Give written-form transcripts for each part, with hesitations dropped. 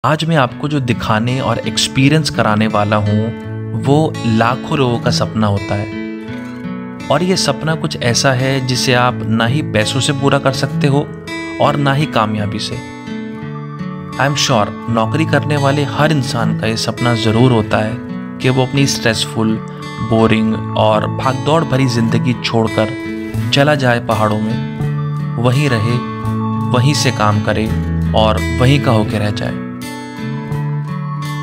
आज मैं आपको जो दिखाने और एक्सपीरियंस कराने वाला हूँ वो लाखों लोगों का सपना होता है। और ये सपना कुछ ऐसा है जिसे आप ना ही पैसों से पूरा कर सकते हो और ना ही कामयाबी से। आई एम श्योर नौकरी करने वाले हर इंसान का ये सपना ज़रूर होता है कि वो अपनी स्ट्रेसफुल, बोरिंग और भागदौड़ भरी ज़िंदगी छोड़कर चला जाए पहाड़ों में, वहीं रहे, वहीं से काम करे और वहीं का होके रह जाए।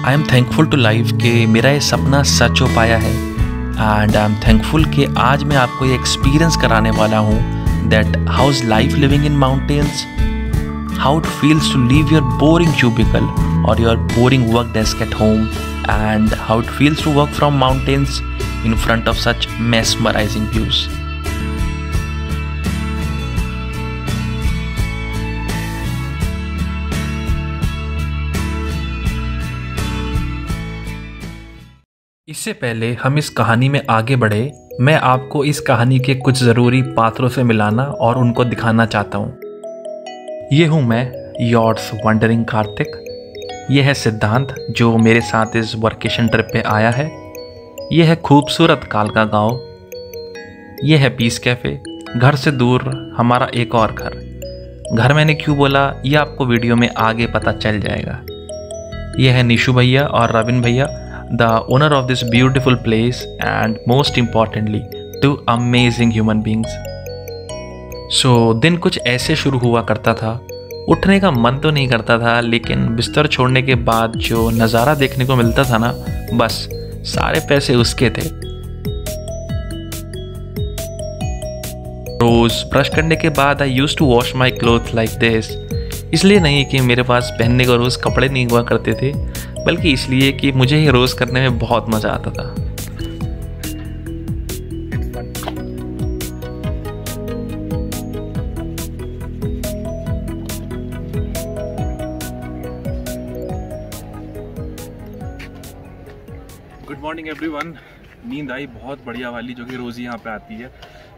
I am thankful to life कि मेरा ये सपना सच हो पाया है एंड आई एम थैंकफुल कि आज मैं आपको ये एक्सपीरियंस कराने वाला हूँ that how is life living in mountains, how it feels to leave your boring cubicle or your boring work desk at home, and how it feels to work from mountains in front of such mesmerizing views. इससे पहले हम इस कहानी में आगे बढ़े, मैं आपको इस कहानी के कुछ ज़रूरी पात्रों से मिलाना और उनको दिखाना चाहता हूँ। ये हूँ मैं, योर्स वंडरिंग कार्तिक। ये है सिद्धांत जो मेरे साथ इस वर्केशन ट्रिप पे आया है। ये है खूबसूरत कालका गांव। ये है पीस कैफ़े, घर से दूर हमारा एक और घर मैंने क्यों बोला ये आपको वीडियो में आगे पता चल जाएगा। ये है निशु भैया और रविन भैया, the owner of this beautiful place and most importantly two amazing human beings. So दिन कुछ ऐसे शुरू हुआ करता था। उठने का मन तो नहीं करता था, लेकिन बिस्तर छोड़ने के बाद जो नज़ारा देखने को मिलता था ना, बस सारे पैसे उसके थे। रोज ब्रश करने के बाद I used to wash my cloth like this. इसलिए नहीं कि मेरे पास पहनने को रोज़ कपड़े नहीं हुआ करते थे, बल्कि इसलिए कि मुझे ये रोज़ करने में बहुत मज़ा आता था। Good morning everyone. नींद आई बहुत बढ़िया वाली, जो कि रोज़ यहाँ पे आती है।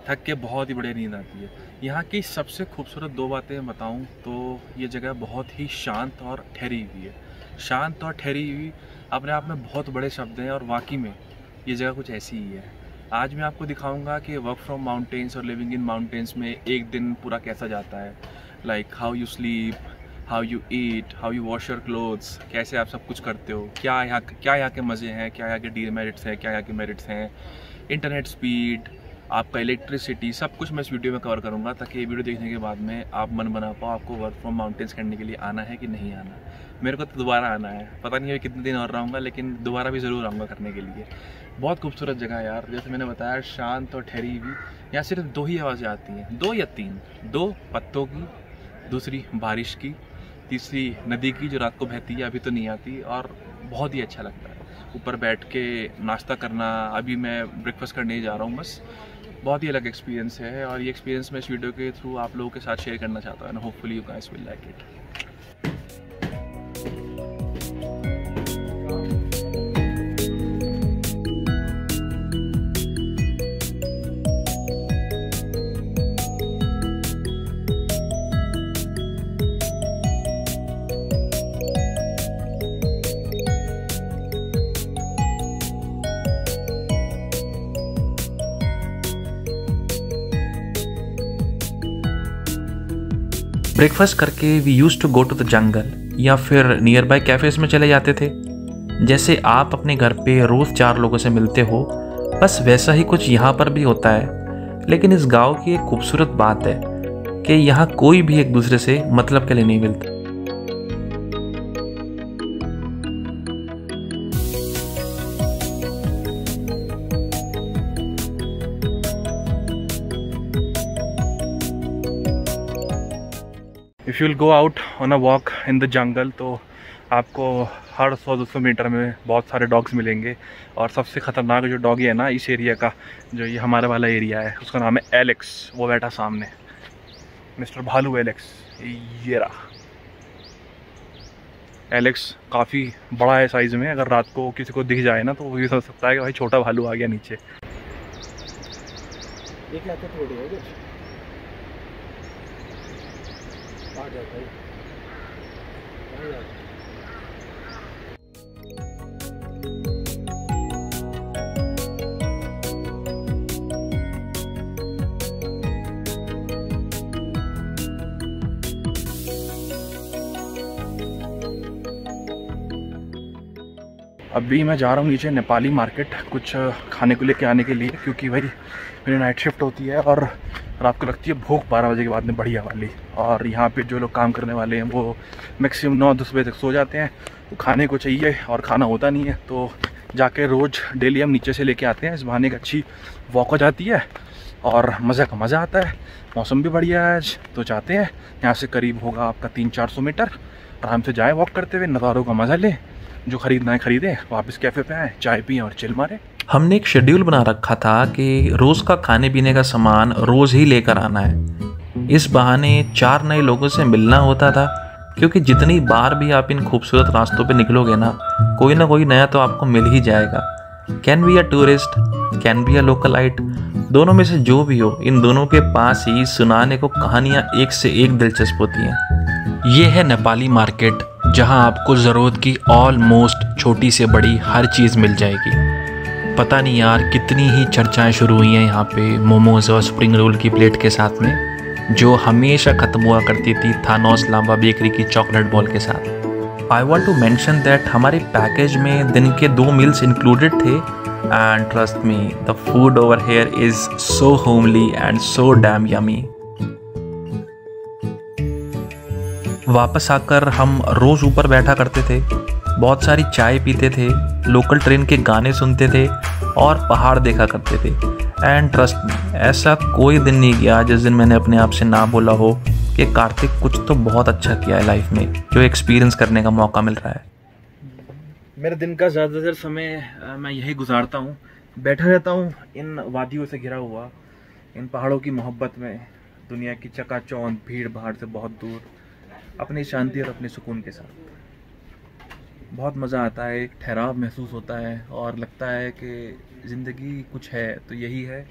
थक के बहुत ही बढ़िया नींद आती है। यहाँ की सबसे खूबसूरत दो बातें बताऊँ तो ये जगह बहुत ही शांत और ठहरी हुई है। शांत और ठहरी हुई अपने आप में बहुत बड़े शब्द हैं और वाकई में ये जगह कुछ ऐसी ही है। आज मैं आपको दिखाऊंगा कि वर्क फ्रॉम माउंटेन्स और लिविंग इन माउंटेन्स में एक दिन पूरा कैसा जाता है। Like how you sleep, how you eat, how you wash your clothes, कैसे आप सब कुछ करते हो, क्या यहाँ के मज़े हैं, क्या यहाँ के डीमेरिट्स हैं, क्या यहाँ के मेरिट्स हैं, इंटरनेट स्पीड, आपका इलेक्ट्रिसिटी, सब कुछ मैं इस वीडियो में कवर करूँगा, ताकि ये वीडियो देखने के बाद में आप मन बना पाओ आपको वर्क फ्रॉम माउंटेन्स करने के लिए आना है कि नहीं आना। मेरे को तो दोबारा आना है, पता नहीं है कितने दिन और रहूँगा, लेकिन दोबारा भी ज़रूर आऊँगा करने के लिए। बहुत खूबसूरत जगह है यार, जैसे मैंने बताया, शांत और ठहरी हुई। यहाँ सिर्फ दो ही आवाज़ें आती हैं, दो या तीन, दो पत्तों की, दूसरी बारिश की, तीसरी नदी की जो रात को बहती है, अभी तो नहीं आती, और बहुत ही अच्छा लगता है ऊपर बैठ के नाश्ता करना। अभी मैं ब्रेकफास्ट करने ही जा रहा हूँ बस। बहुत ही अलग एक्सपीरियंस है और ये एक्सपीरियंस मैं इस वीडियो के थ्रू आप लोगों के साथ शेयर करना चाहता हूँ, and hopefully you guys will like it. Breakfast करके we use to go to the jungle या फिर नियर बाय कैफ़ेज़ में चले जाते थे। जैसे आप अपने घर पे रोज़ 4 लोगों से मिलते हो, बस वैसा ही कुछ यहाँ पर भी होता है। लेकिन इस गांव की एक खूबसूरत बात है कि यहाँ कोई भी एक दूसरे से मतलब के लिए नहीं मिलता। If you will go out on a walk in the jungle, तो आपको हर 100-200 मीटर में बहुत सारे डॉग्स मिलेंगे। और सबसे ख़तरनाक जो डॉगी है ना इस एरिया का, जो ये हमारा वाला एरिया है, उसका नाम है एलेक्स। वो बैठा सामने, मिस्टर भालू एलेक्स। ये रहा एलेक्स, काफ़ी बड़ा है साइज़ में। अगर रात को किसी को दिख जाए ना तो वो भी सोच सकता है कि भाई छोटा भालू आ गया नीचे। अभी मैं जा रहा हूँ नीचे नेपाली मार्केट कुछ खाने को लेके आने के लिए, क्योंकि भाई मेरी नाइट शिफ्ट होती है और रात को लगती है भूख 12 बजे के बाद में बढ़िया वाली। और यहाँ पे जो लोग काम करने वाले हैं वो मैक्सिमम 9-10 बजे तक सो जाते हैं, तो खाने को चाहिए और खाना होता नहीं है, तो जाके रोज़ डेली हम नीचे से लेके आते हैं। इस बहाने एक अच्छी वॉक हो जाती है और मज़े का मज़ा आता है। मौसम भी बढ़िया है आज, तो चाहते हैं यहाँ से करीब होगा आपका 300-400 मीटर, आराम से जाए वॉक करते हुए, नज़ारों का मज़ा लें, जो खरीदना है खरीदें, वापस कैफ़े पे आए, चाय पिए और चिल मारें। हमने एक शेड्यूल बना रखा था कि रोज़ का खाने पीने का सामान रोज़ ही लेकर आना है। इस बहाने 4 नए लोगों से मिलना होता था, क्योंकि जितनी बार भी आप इन खूबसूरत रास्तों पे निकलोगे ना कोई नया तो आपको मिल ही जाएगा। Can be a tourist, can be a localite, दोनों में से जो भी हो, इन दोनों के पास ही सुनाने को कहानियाँ एक से एक दिलचस्प होती हैं। ये है नेपाली मार्केट, जहाँ आपको ज़रूरत की ऑलमोस्ट छोटी से बड़ी हर चीज़ मिल जाएगी। पता नहीं यार कितनी ही चर्चाएं शुरू हुई हैं यहाँ पे मोमोज और स्प्रिंग रोल की प्लेट के साथ में, जो हमेशा ख़त्म हुआ करती थी थानोस लांबा बेकरी की चॉकलेट बॉल के साथ। I want to mention that हमारे पैकेज में दिन के 2 मील्स इंक्लूडेड थे, and trust me the food over here is so homely and so damn yummy. वापस आकर हम रोज़ ऊपर बैठा करते थे, बहुत सारी चाय पीते थे, लोकल ट्रेन के गाने सुनते थे और पहाड़ देखा करते थे। एंड ट्रस्ट मी, ऐसा कोई दिन नहीं गया जिस दिन मैंने अपने आप से ना बोला हो कि कार्तिक कुछ तो बहुत अच्छा किया है लाइफ में, जो एक्सपीरियंस करने का मौका मिल रहा है। मेरे दिन का ज़्यादातर समय मैं यही गुजारता हूँ, बैठा रहता हूँ इन वादियों से घिरा हुआ, इन पहाड़ों की मोहब्बत में, दुनिया की चकाचौंध भीड़ भाड़ से बहुत दूर, अपनी शांति और अपने सुकून के साथ। बहुत मज़ा आता है, एक ठहराव महसूस होता है और लगता है कि ज़िंदगी कुछ है तो यही है,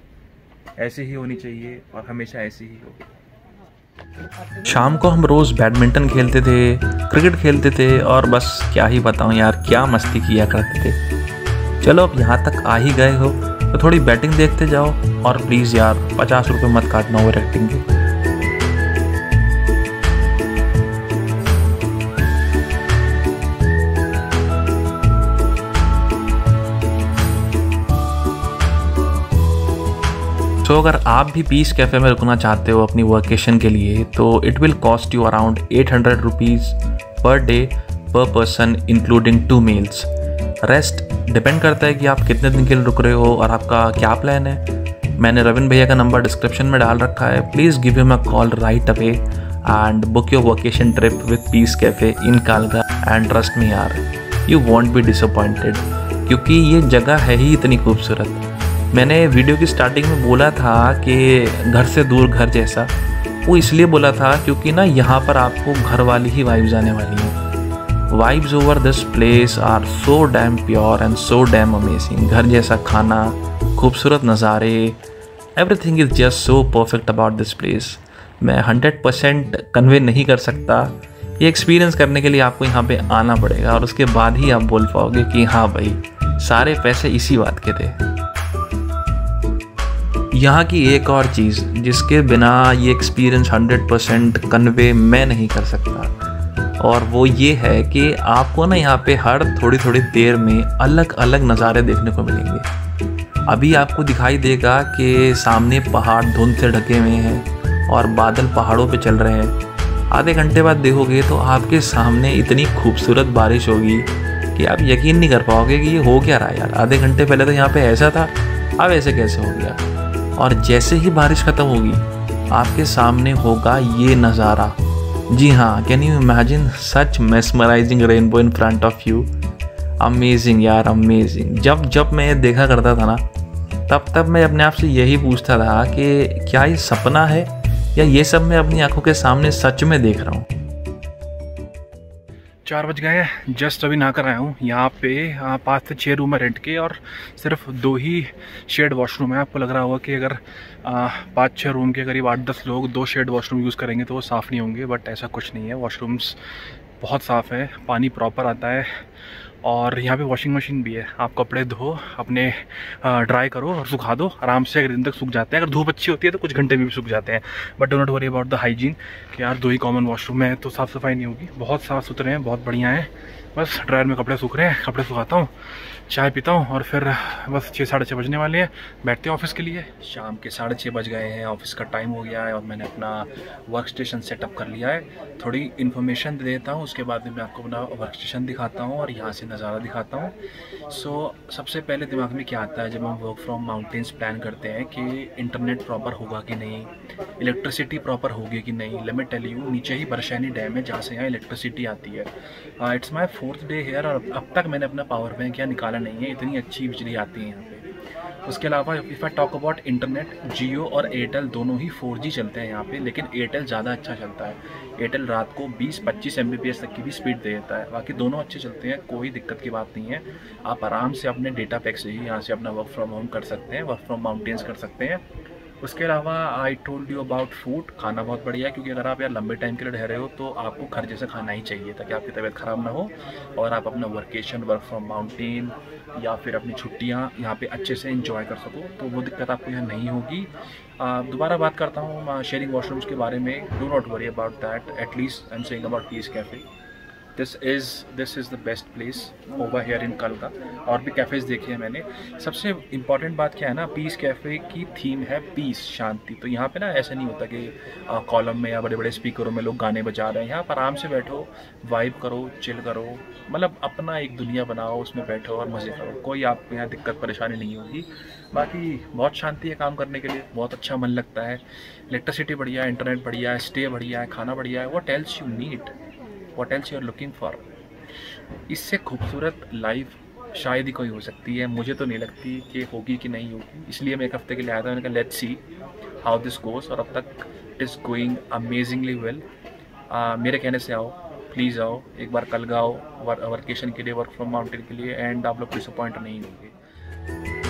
ऐसे ही होनी चाहिए और हमेशा ऐसी ही हो। शाम को हम रोज़ बैडमिंटन खेलते थे, क्रिकेट खेलते थे और बस क्या ही बताऊं यार, क्या मस्ती किया करते थे। चलो अब यहाँ तक आ ही गए हो तो थोड़ी बैटिंग देखते जाओ, और प्लीज़ यार 50 रुपये मत काटना ओवर एक्टिंग के। तो अगर आप भी पीस कैफ़े में रुकना चाहते हो अपनी वर्केशन के लिए, तो it will cost you around 800 rupees per day per person including 2 meals. Rest depend करता है कि आप कितने दिन के लिए रुक रहे हो और आपका क्या प्लान है। मैंने रविन भैया का नंबर डिस्क्रिप्शन में डाल रखा है, please give him a call right away and book your workation trip with Peace Cafe in Kalga. And trust me यार, यू वॉन्ट बी डिसअपॉइंटेड, क्योंकि ये जगह है ही इतनी खूबसूरत। मैंने वीडियो की स्टार्टिंग में बोला था कि घर से दूर घर जैसा, वो इसलिए बोला था क्योंकि ना यहाँ पर आपको घर वाली ही वाइब्स आने वाली हैं। Vibes over this place are so damn pure and so damn amazing. घर जैसा खाना, खूबसूरत नज़ारे, everything is just so perfect about this place. मैं 100% कन्वे नहीं कर सकता, ये एक्सपीरियंस करने के लिए आपको यहाँ पे आना पड़ेगा और उसके बाद ही आप बोल पाओगे कि हाँ भाई, सारे पैसे इसी बात के थे। यहाँ की एक और चीज़ जिसके बिना ये एक्सपीरियंस 100% कन्वे मैं नहीं कर सकता, और वो ये है कि आपको ना यहाँ पे हर थोड़ी देर में अलग अलग नज़ारे देखने को मिलेंगे। अभी आपको दिखाई देगा कि सामने पहाड़ धुंध से ढके हुए हैं और बादल पहाड़ों पे चल रहे हैं। आधे घंटे बाद देखोगे तो आपके सामने इतनी खूबसूरत बारिश होगी कि आप यकीन नहीं कर पाओगे कि ये हो क्या रहा है यार। आधे घंटे पहले तो यहाँ पे ऐसा था, अब ऐसे कैसे हो गया। और जैसे ही बारिश ख़त्म होगी आपके सामने होगा ये नज़ारा। जी हाँ, can you imagine such mesmerising rainbow in front of you. Amazing यार, अमेजिंग। जब मैं ये देखा करता था ना, तब मैं अपने आप से यही पूछता था कि क्या ये सपना है या ये सब मैं अपनी आंखों के सामने सच में देख रहा हूँ। 4 बज गए, जस्ट अभी नहा कर आया हूँ। यहाँ पे 5 से 6 रूम है रेंट के और सिर्फ 2 ही शेड वॉशरूम है। आपको लग रहा होगा कि अगर 5-6 रूम के करीब 8-10 लोग 2 शेड वॉशरूम यूज़ करेंगे तो वो साफ़ नहीं होंगे, बट ऐसा कुछ नहीं है। वॉशरूम्स बहुत साफ़ है, पानी प्रॉपर आता है और यहाँ पे वॉशिंग मशीन भी है। आप कपड़े धो, अपने ड्राई करो और सुखा दो, आराम से 1 दिन तक सूख जाते हैं। अगर धूप अच्छी होती है तो कुछ घंटे में भी सूख जाते हैं, but do not worry about the hygiene कि यार 2 ही कॉमन वॉशरूम है तो साफ़ सफाई नहीं होगी। बहुत साफ़ सुथरे हैं, बहुत बढ़िया है। बस ड्रायर में कपड़े सूख रहे हैं, कपड़े सुखाता हूँ, चाय पीता हूँ और फिर बस 6 साढ़े 6 बजने वाले हैं, बैठते हैं ऑफिस के लिए। शाम के 6:30 बज गए हैं, ऑफिस का टाइम हो गया है और मैंने अपना वर्क स्टेशन सेटअप कर लिया है। थोड़ी इन्फॉर्मेशन दे देता हूँ, उसके बाद में मैं आपको अपना वर्क स्टेशन दिखाता हूँ और यहाँ से नज़ारा दिखाता हूँ। सबसे पहले दिमाग में क्या आता है जब हम वर्क फ्रॉम माउंटेन्स प्लान करते हैं कि इंटरनेट प्रॉपर होगा कि नहीं, इलेक्ट्रिसिटी प्रॉपर होगी कि नहीं। लेट मी टेल यू, नीचे ही बरशैनी डैम है जहाँ से यहाँ इलेक्ट्रिसिटी आती है। It's my 4th day hair और अब तक मैंने अपना पावर बैंक यहाँ निकाला नहीं है, इतनी अच्छी बिजली आती है यहाँ पे। उसके अलावा if I talk about internet, Jio और एयरटेल दोनों ही 4G चलते हैं यहाँ पे, लेकिन एयरटेल ज़्यादा अच्छा चलता है। एयरटेल रात को 20-25 Mbps तक की भी स्पीड दे देता है। बाकी दोनों अच्छे चलते हैं, कोई दिक्कत की बात नहीं है। आप आराम से अपने डेटा पैक से ही यहाँ से अपना वर्क फ्रॉम होम कर सकते हैं, वर्क फ्रॉम माउंटेन्स कर सकते हैं। उसके अलावा I told you about food, खाना बहुत बढ़िया है, क्योंकि अगर आप यार लंबे टाइम के लिए रह रहे हो तो आपको घर जैसा खाना ही चाहिए ताकि आपकी तबीयत ख़राब ना हो और आप अपना वर्केशन, वर्क फ्रॉम माउंटेन या फिर अपनी छुट्टियां यहाँ पे अच्छे से एंजॉय कर सको। तो वो दिक्कत आपको यहाँ नहीं होगी। दोबारा बात करता हूँ शेयरिंग वॉशरूम्स के बारे में। Do not worry about that, at least I am saying about Peace Cafe. This is the best place over here in Kalga. और भी कैफ़ेज़ देखे हैं मैंने। सबसे इम्पॉर्टेंट बात क्या है ना, पीस कैफ़े की थीम है पीस, शांति। तो यहाँ पे ना ऐसा नहीं होता कि कॉलम में या बड़े बड़े स्पीकरों में लोग गाने बजा रहे हैं। यहाँ पर आराम से बैठो, वाइब करो, चिल करो, मतलब अपना एक दुनिया बनाओ, उसमें बैठो और मज़े करो। कोई आपको यहाँ दिक्कत परेशानी नहीं होगी। बाकी बहुत शांति है काम करने के लिए, बहुत अच्छा मन लगता है। इलेक्ट्रिसिटी बढ़िया है, इंटरनेट बढ़िया है, स्टे बढ़िया है, खाना बढ़िया है। What else you need, what else you are looking for. इससे खूबसूरत लाइफ शायद ही कोई हो सकती है। मुझे तो नहीं लगती कि होगी कि नहीं होगी, इसलिए मैं एक हफ्ते के लिए आया था। मैंने कहा let's see how this goes, और अब तक it is going amazingly well. मेरे कहने से आओ, प्लीज़ आओ, एक बार कल गाओ वर्केशन के लिए, वर्क फ्रॉम माउंटेन के लिए, एंड आप लोग डिसअपॉइंट नहीं होंगे।